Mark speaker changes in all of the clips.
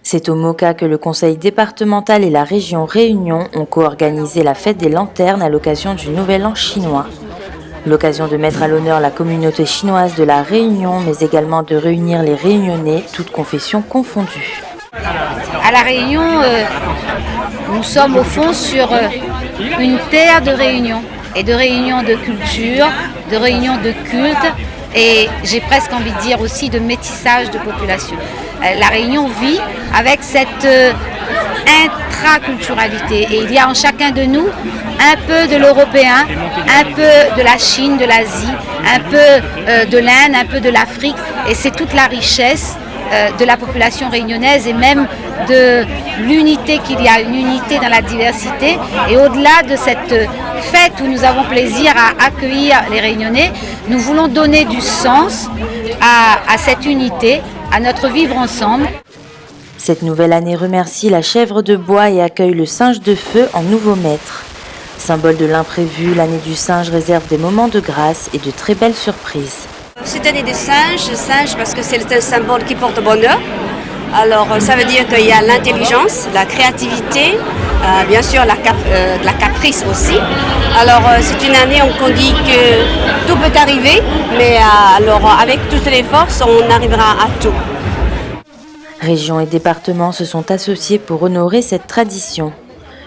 Speaker 1: C'est au MOCA que le conseil départemental et la région Réunion ont co-organisé la fête des lanternes à l'occasion du Nouvel An chinois. L'occasion de mettre à l'honneur la communauté chinoise de la Réunion, mais également de réunir les Réunionnais, toutes confessions confondues.
Speaker 2: À La Réunion, nous sommes au fond sur une terre de réunion, et de réunion de culture, de réunion de culte, et j'ai presque envie de dire aussi de métissage de population. La Réunion vit avec cette intraculturalité, et il y a en chacun de nous un peu de l'européen, un peu de la Chine, de l'Asie, un peu de l'Inde, un peu de l'Afrique, et c'est toute la richesse de la population réunionnaise et même de l'unité qu'il y a, une unité dans la diversité. Et au-delà de cette fête où nous avons plaisir à accueillir les Réunionnais, nous voulons donner du sens à cette unité, à notre vivre ensemble.
Speaker 1: Cette nouvelle année remercie la chèvre de bois et accueille le singe de feu en nouveau maître. Symbole de l'imprévu, l'année du singe réserve des moments de grâce et de très belles surprises.
Speaker 3: Cette année des singes parce que c'est un symbole qui porte bonheur. Alors ça veut dire qu'il y a l'intelligence, la créativité, bien sûr la caprice aussi. Alors c'est une année où on dit que tout peut arriver, mais alors avec toutes les forces, on arrivera à tout.
Speaker 1: Région et département se sont associés pour honorer cette tradition.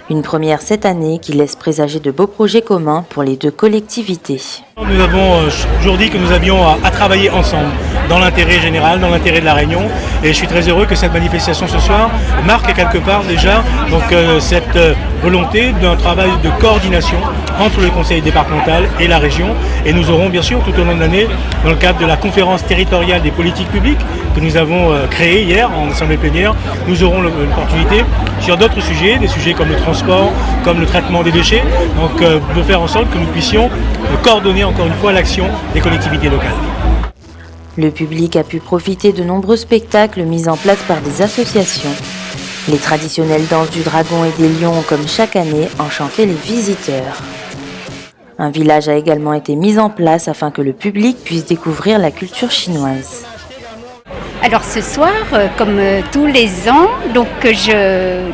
Speaker 1: Une première cette année qui laisse présager de beaux projets communs pour les deux collectivités.
Speaker 4: Nous avons toujours dit que nous avions à travailler ensemble, dans l'intérêt général, dans l'intérêt de la Réunion. Et je suis très heureux que cette manifestation ce soir marque quelque part déjà cette volonté d'un travail de coordination entre le conseil départemental et la région. Et nous aurons bien sûr tout au long de l'année, dans le cadre de la conférence territoriale des politiques publiques que nous avons créée hier en assemblée plénière, nous aurons l'opportunité sur d'autres sujets, des sujets comme le transport, comme le traitement des déchets, donc de faire en sorte que nous puissions coordonner encore une fois l'action des collectivités locales.
Speaker 1: Le public a pu profiter de nombreux spectacles mis en place par des associations. Les traditionnelles danses du dragon et des lions ont, comme chaque année, enchanté les visiteurs. Un village a également été mis en place afin que le public puisse découvrir la culture chinoise.
Speaker 5: Alors ce soir, comme tous les ans, donc je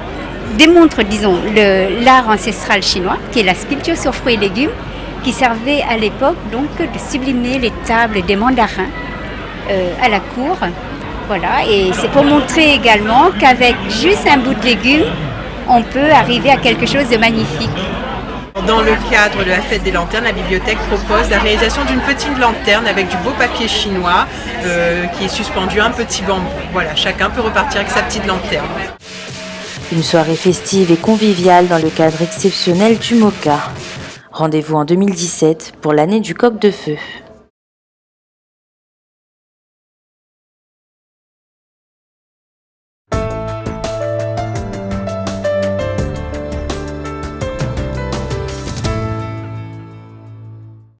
Speaker 5: démontre, disons, l'art ancestral chinois, qui est la sculpture sur fruits et légumes, qui servait à l'époque donc de sublimer les tables des mandarins à la cour. Voilà, et c'est pour montrer également qu'avec juste un bout de légumes, on peut arriver à quelque chose de magnifique.
Speaker 6: Dans le cadre de la fête des lanternes, la bibliothèque propose la réalisation d'une petite lanterne avec du beau papier chinois qui est suspendu à un petit bambou. Voilà, chacun peut repartir avec sa petite lanterne.
Speaker 1: Une soirée festive et conviviale dans le cadre exceptionnel du MOCA. Rendez-vous en 2017 pour l'année du coq de feu.